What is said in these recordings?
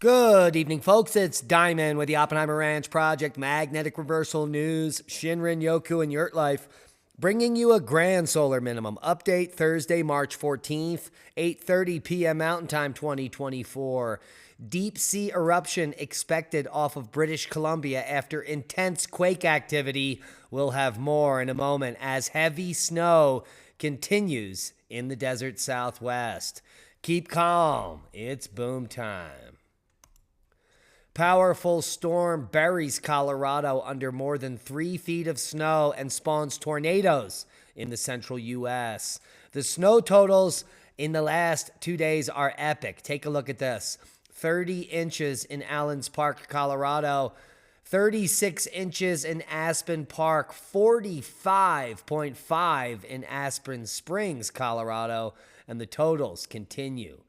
Good evening, folks. It's Diamond with the Oppenheimer Ranch Project Magnetic Reversal News, Shinrin Yoku and Yurt Life, bringing you a grand solar minimum update Thursday, March 14th, 8:30 p.m. Mountain Time 2024. Deep sea eruption expected off of British Columbia after intense quake activity. We'll have more in a moment as heavy snow continues in the desert Southwest. Keep calm. It's boom time. Powerful storm buries Colorado under more than 3 feet of snow and spawns tornadoes in the central U.S. The snow totals in the last 2 days are epic. Take a look at this. 30 inches in Allens Park, Colorado. 36 inches in Aspen Park. 45.5 in Aspen Springs, Colorado. And the totals continue.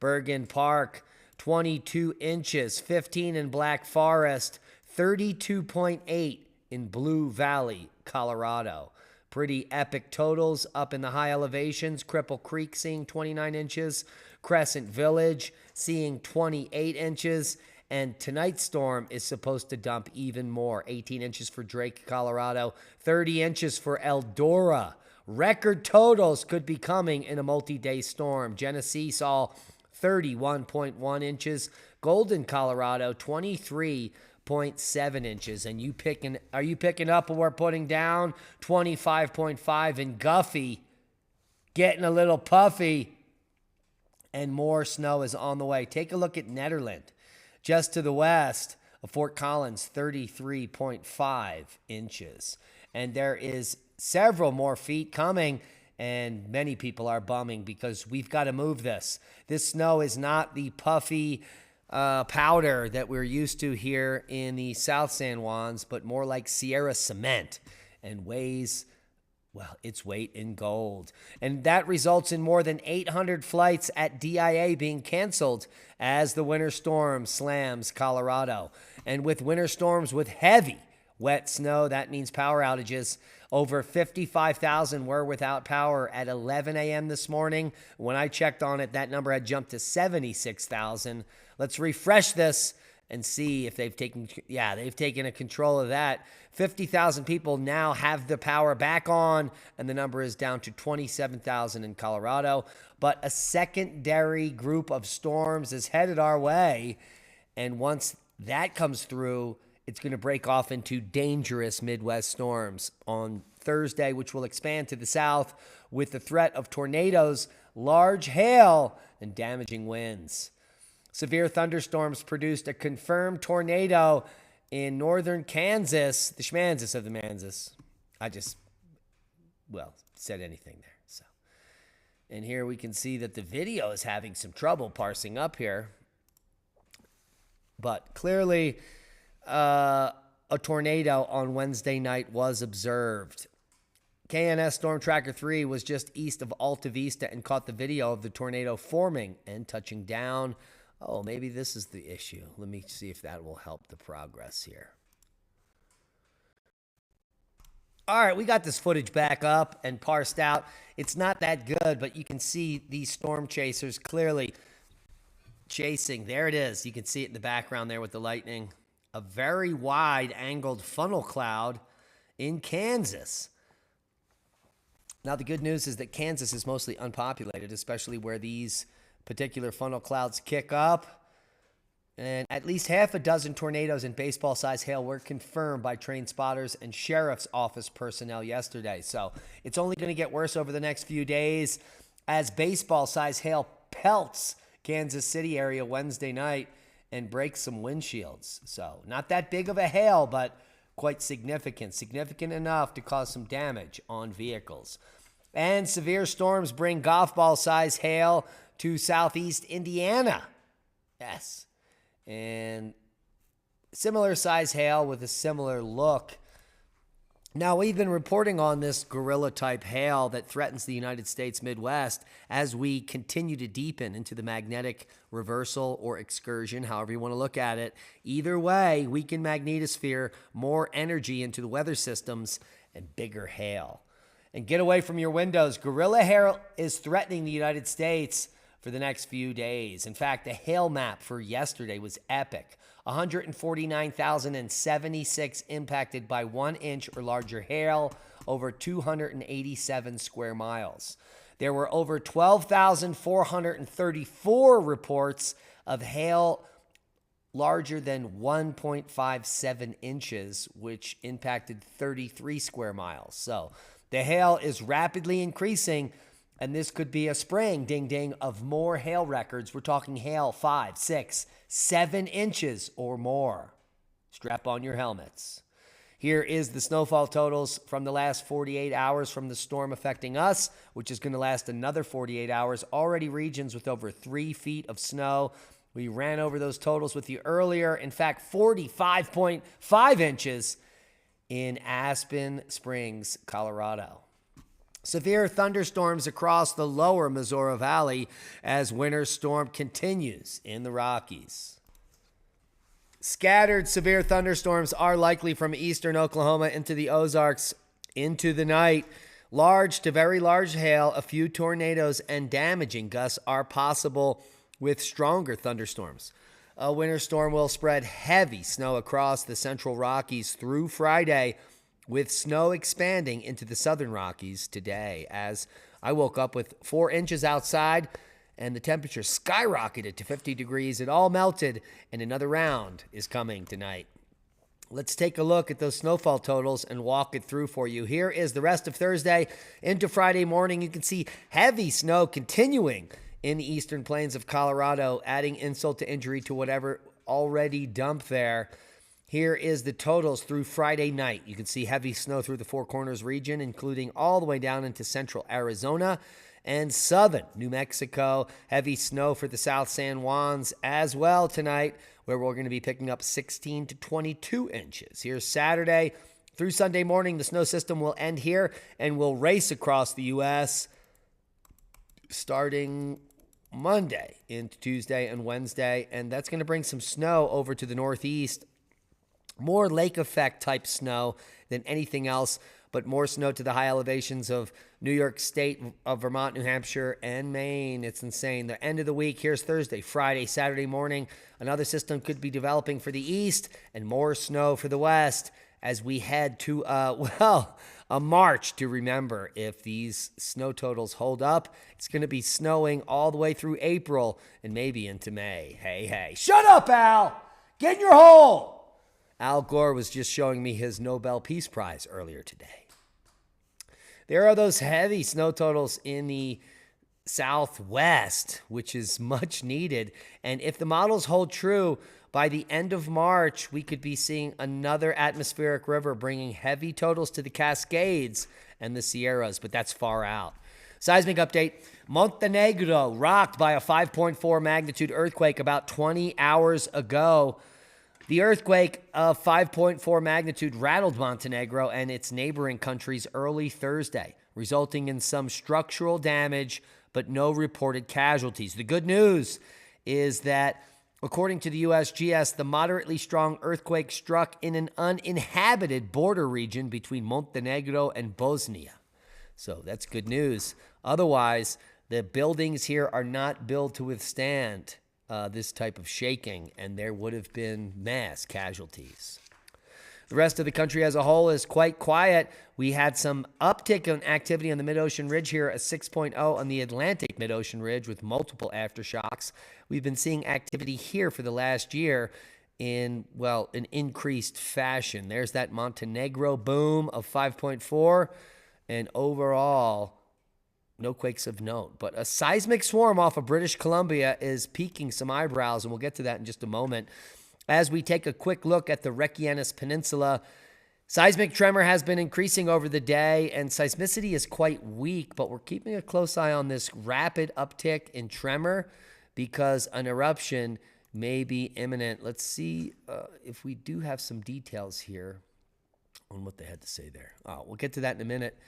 Bergen Park, 22 inches, 15 in Black Forest, 32.8 in Blue Valley, Colorado. Pretty epic totals up in the high elevations. Cripple Creek seeing 29 inches, Crescent Village seeing 28 inches, and tonight's storm is supposed to dump even more. 18 inches for Drake, Colorado, 30 inches for Eldora. Record totals could be coming in a multi-day storm. Genesee saw 31.1 inches. Golden, Colorado, 23.7 inches. And are you picking up what we're putting down? 25.5 in Guffey, getting a little puffy. And more snow is on the way. Take a look at Nederland, just to the west of Fort Collins, 33.5 inches. And there is several more feet coming. And many people are bumming because we've got to move this. This snow is not the puffy powder that we're used to here in the South San Juans, but more like Sierra cement and weighs, well, its weight in gold. And that results in more than 800 flights at DIA being canceled as the winter storm slams Colorado. And with winter storms with heavy wet snow, that means power outages. Over 55,000 were without power at 11 a.m. this morning. When I checked on it, that number had jumped to 76,000. Let's refresh this and see if they've taken a control of that. 50,000 people now have the power back on, and the number is down to 27,000 in Colorado. But a secondary group of storms is headed our way, and once that comes through, it's going to break off into dangerous Midwest storms on Thursday, which will expand to the south with the threat of tornadoes, large hail, and damaging winds. Severe thunderstorms produced a confirmed tornado in northern Kansas, the schmanzas of the Manzas. Said anything there. So, and here we can see that the video is having some trouble parsing up here. But clearly, a tornado on Wednesday night was observed. KNS Storm Tracker 3 was just east of Alta Vista and caught the video of the tornado forming and touching down. Oh, maybe this is the issue. Let me see if that will help the progress here. All right, we got this footage back up and parsed out. It's not that good, but you can see these storm chasers clearly chasing. There it is. You can see it in the background there with the lightning. A very wide angled funnel cloud in Kansas. Now, the good news is that Kansas is mostly unpopulated, especially where these particular funnel clouds kick up. And at least half a dozen tornadoes and baseball-sized hail were confirmed by trained spotters and sheriff's office personnel yesterday. So it's only going to get worse over the next few days as baseball-sized hail pelts Kansas City area Wednesday night and breaks some windshields. So not that big of a hail, but quite significant. Significant enough to cause some damage on vehicles. And severe storms bring golf ball-sized hail to southeast Indiana. Yes. And similar size hail with a similar look. Now, we've been reporting on this gorilla-type hail that threatens the United States Midwest as we continue to deepen into the magnetic reversal or excursion, however you want to look at it. Either way, weakened magnetosphere, more energy into the weather systems, and bigger hail. And get away from your windows. Gorilla hail is threatening the United States for the next few days. In fact, the hail map for yesterday was epic. 149,076 impacted by 1 inch or larger hail over 287 square miles. There were over 12,434 reports of hail larger than 1.57 inches, which impacted 33 square miles. So the hail is rapidly increasing, and this could be a spring, ding, ding, of more hail records. We're talking hail 5, 6, 7 inches or more. Strap on your helmets. Here is the snowfall totals from the last 48 hours from the storm affecting us, which is going to last another 48 hours. Already regions with over 3 feet of snow. We ran over those totals with you earlier. In fact, 45.5 inches in Aspen Springs, Colorado. Severe thunderstorms across the lower Missouri Valley as winter storm continues in the Rockies. Scattered severe thunderstorms are likely from eastern Oklahoma into the Ozarks into the night. Large to very large hail, a few tornadoes, and damaging gusts are possible with stronger thunderstorms. A winter storm will spread heavy snow across the central Rockies through Friday, with snow expanding into the southern Rockies today. As I woke up with 4 inches outside and the temperature skyrocketed to 50 degrees, it all melted, and another round is coming tonight. Let's take a look at those snowfall totals and walk it through for you. Here is the rest of Thursday into Friday morning. You can see heavy snow continuing in the eastern plains of Colorado, adding insult to injury to whatever already dumped there. Here is the totals through Friday night. You can see heavy snow through the Four Corners region, including all the way down into central Arizona and southern New Mexico. Heavy snow for the South San Juans as well tonight, where we're going to be picking up 16 to 22 inches. Here's Saturday through Sunday morning. The snow system will end here and will race across the U.S. starting Monday into Tuesday and Wednesday, and that's going to bring some snow over to the northeast. More lake effect type snow than anything else, but more snow to the high elevations of New York State, of Vermont, New Hampshire, and Maine. It's insane. The end of the week, here's Thursday, Friday, Saturday morning. Another system could be developing for the east and more snow for the west as we head to, a March to remember. If these snow totals hold up, it's going to be snowing all the way through April and maybe into May. Hey. Shut up, Al! Get in your hole! Al Gore was just showing me his Nobel Peace Prize earlier today. There are those heavy snow totals in the Southwest, which is much needed. And if the models hold true, by the end of March, we could be seeing another atmospheric river bringing heavy totals to the Cascades and the Sierras, but that's far out. Seismic update. Montenegro rocked by a 5.4 magnitude earthquake about 20 hours ago. The earthquake of 5.4 magnitude rattled Montenegro and its neighboring countries early Thursday, resulting in some structural damage, but no reported casualties. The good news is that, according to the USGS, the moderately strong earthquake struck in an uninhabited border region between Montenegro and Bosnia. So that's good news. Otherwise, the buildings here are not built to withstand this type of shaking, and there would have been mass casualties. The rest of the country as a whole is quite quiet. We had some uptick in activity on the mid-ocean ridge here, a 6.0 on the Atlantic mid-ocean ridge with multiple aftershocks. We've been seeing activity here for the last year in, an increased fashion. There's that Montenegro boom of 5.4, and overall, no quakes of note. But a seismic swarm off of British Columbia is piquing some eyebrows, and we'll get to that in just a moment. As we take a quick look at the Reykjanes Peninsula, seismic tremor has been increasing over the day, and seismicity is quite weak, but we're keeping a close eye on this rapid uptick in tremor because an eruption may be imminent. Let's see if we do have some details here on what they had to say there. We'll get to that in a minute.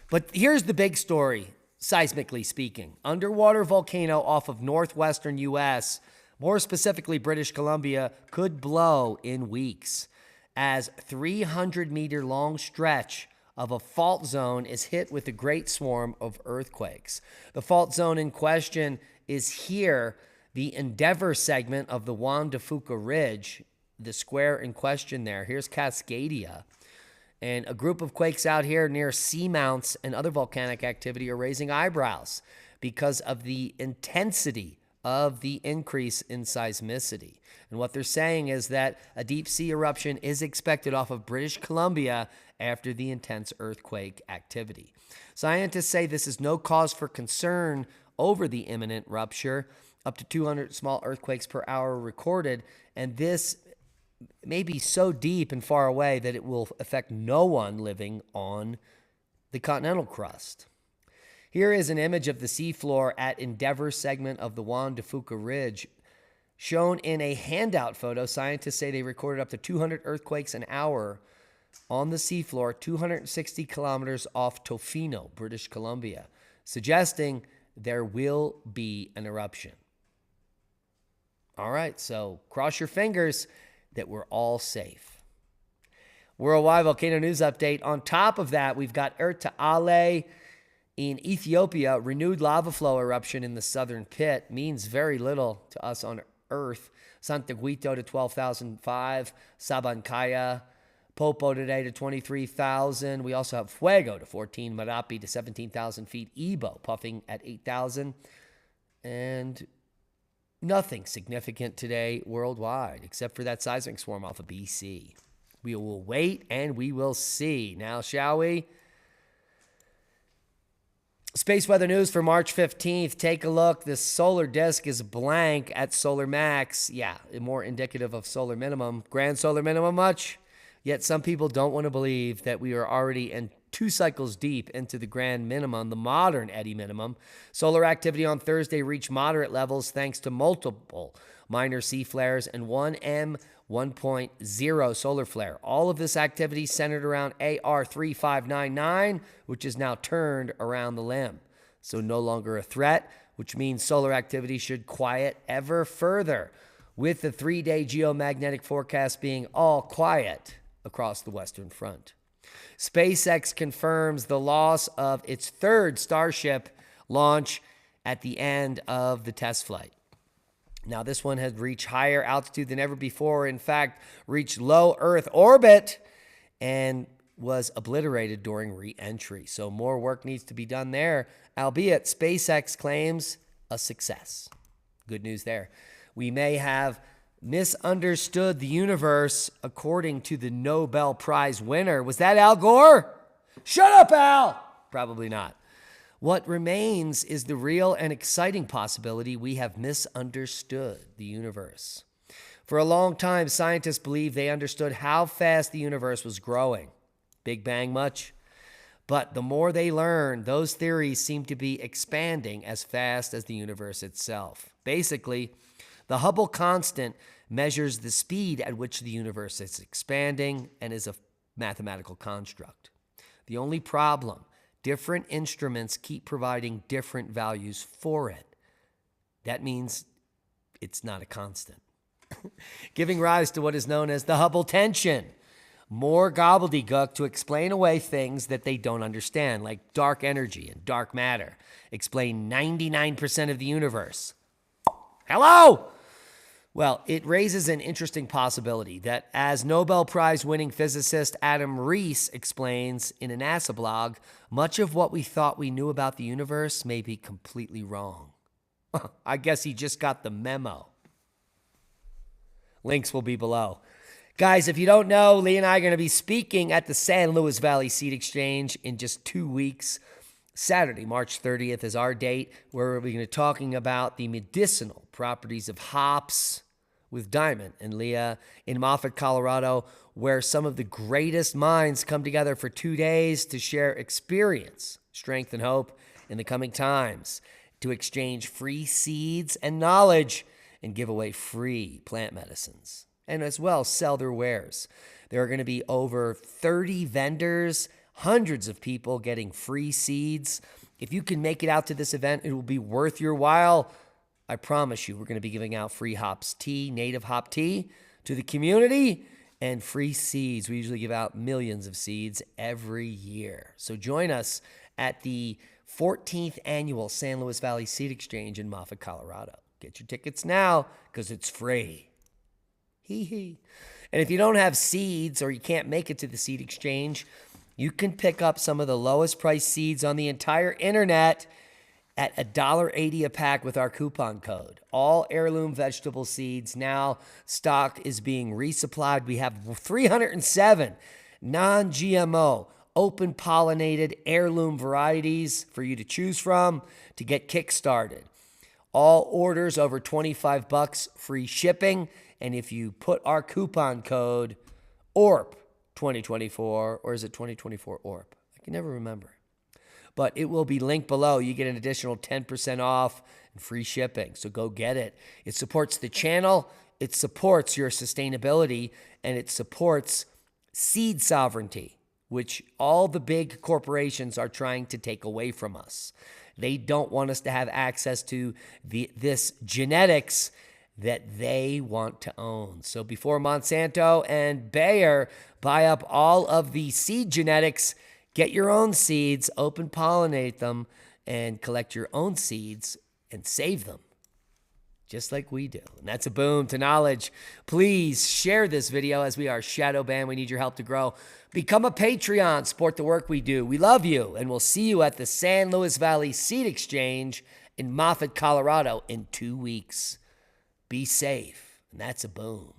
But here's the big story, seismically speaking. Underwater volcano off of northwestern U.S., more specifically British Columbia, could blow in weeks as 300-meter long stretch of a fault zone is hit with a great swarm of earthquakes. The fault zone in question is here, the Endeavor segment of the Juan de Fuca Ridge, the square in question there. Here's Cascadia. And a group of quakes out here near seamounts and other volcanic activity are raising eyebrows because of the intensity of the increase in seismicity. And what they're saying is that a deep sea eruption is expected off of British Columbia after the intense earthquake activity. Scientists say this is no cause for concern over the imminent rupture. Up to 200 small earthquakes per hour recorded, and this may be so deep and far away that it will affect no one living on the continental crust. Here is an image of the seafloor at Endeavor segment of the Juan de Fuca Ridge. Shown in a handout photo, scientists say they recorded up to 200 earthquakes an hour on the seafloor, 260 kilometers off Tofino, British Columbia, suggesting there will be an eruption. All right, so cross your fingers that we're all safe. Worldwide Volcano News Update. On top of that, we've got Erta in Ethiopia. Renewed lava flow eruption in the southern pit means very little to us on Earth. Santa Guito to 12,005. Sabancaya. Popo today to 23,000. We also have Fuego to 14. Marapi to 17,000 feet. Ebo puffing at 8,000. And nothing significant today worldwide, except for that seismic swarm off of BC. We will wait and we will see. Now, shall we? Space weather news for March 15th. Take a look. The solar disk is blank at solar max. Yeah, more indicative of solar minimum. Grand solar minimum much? Yet some people don't want to believe that we are already in 2 cycles deep into the grand minimum, the modern eddy minimum. Solar activity on Thursday reached moderate levels thanks to multiple minor C flares and one M1.0 solar flare. All of this activity centered around AR 3599, which is now turned around the limb. So no longer a threat, which means solar activity should quiet ever further, with the 3-day geomagnetic forecast being all quiet across the Western Front. SpaceX confirms the loss of its 3rd Starship launch at the end of the test flight. Now, this one has reached higher altitude than ever before. In fact, reached low Earth orbit and was obliterated during re-entry. So more work needs to be done there, albeit SpaceX claims a success. Good news there. We may have misunderstood the universe, according to the Nobel Prize winner. Was that Al Gore? Shut up, Al! Probably not. What remains is the real and exciting possibility we have misunderstood the universe. For a long time, scientists believed they understood how fast the universe was growing. Big Bang much? But the more they learned, those theories seem to be expanding as fast as the universe itself. Basically, the Hubble constant measures the speed at which the universe is expanding and is a mathematical construct. The only problem, different instruments keep providing different values for it. That means it's not a constant. Giving rise to what is known as the Hubble tension. More gobbledygook to explain away things that they don't understand, like dark energy and dark matter. Explain 99% of the universe. Hello? Well, it raises an interesting possibility that, as Nobel Prize winning physicist Adam Rees explains in a NASA blog, much of what we thought we knew about the universe may be completely wrong. I guess he just got the memo. Links will be below. Guys, if you don't know, Lee and I are going to be speaking at the San Luis Valley Seed Exchange in just 2 weeks. Saturday, March 30th is our date, where we're going to be talking about the medicinal properties of hops with Diamond and Leah in Moffett, Colorado, where some of the greatest minds come together for 2 days to share experience, strength, and hope in the coming times, to exchange free seeds and knowledge and give away free plant medicines, and as well sell their wares. There are going to be over 30 vendors, hundreds of people getting free seeds. If you can make it out to this event, it will be worth your while. I promise you, we're going to be giving out free hops tea, native hop tea, to the community, and free seeds. We usually give out millions of seeds every year. So join us at the 14th annual San Luis Valley Seed Exchange in Moffat, Colorado. Get your tickets now because it's free. Hee hee. And if you don't have seeds or you can't make it to the seed exchange, you can pick up some of the lowest priced seeds on the entire internet at $1.80 a pack with our coupon code. All heirloom vegetable seeds. Now stock is being resupplied. We have 307 non-GMO, open pollinated heirloom varieties for you to choose from to get kick-started. All orders over $25, free shipping. And if you put our coupon code ORP 2024, or is it 2024 ORP? I can never remember. But it will be linked below. You get an additional 10% off and free shipping. So go get it. It supports the channel, it supports your sustainability, and it supports seed sovereignty, which all the big corporations are trying to take away from us. They don't want us to have access to this genetics that they want to own. So before Monsanto and Bayer buy up all of the seed genetics, get your own seeds, open pollinate them, and collect your own seeds and save them, just like we do. And that's a boom to knowledge. Please share this video as we are shadow banned. We need your help to grow. Become a Patreon. Support the work we do. We love you, and we'll see you at the San Luis Valley Seed Exchange in Moffat, Colorado in 2 weeks. Be safe. And that's a boom.